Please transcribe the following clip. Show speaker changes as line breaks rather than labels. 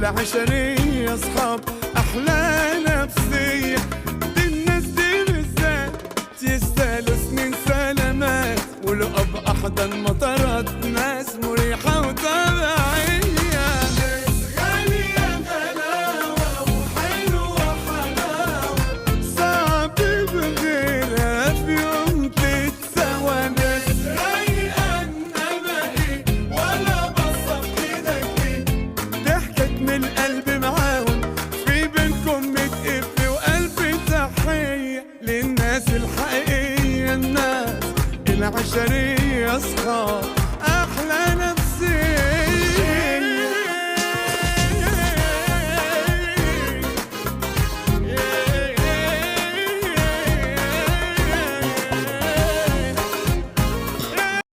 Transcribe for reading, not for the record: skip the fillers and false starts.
العشرية أصحاب أحلى نفسية. دي الناس دي بالذات يستاهلوا سنين سلامات، ولقب أحضن مطارات ناس مريحة وطبيعية. ناس غالية غلاوة وحلوة حلاوة، صعب بغيرها في يوم تتسوى. ناس رايقة إنما إيه ولا بصة بإيدك إيه، ضحكت من القلب معاهم، في بينكم متقف وقلب تحية للناس الحقيقية. الناس العشرية أصحاب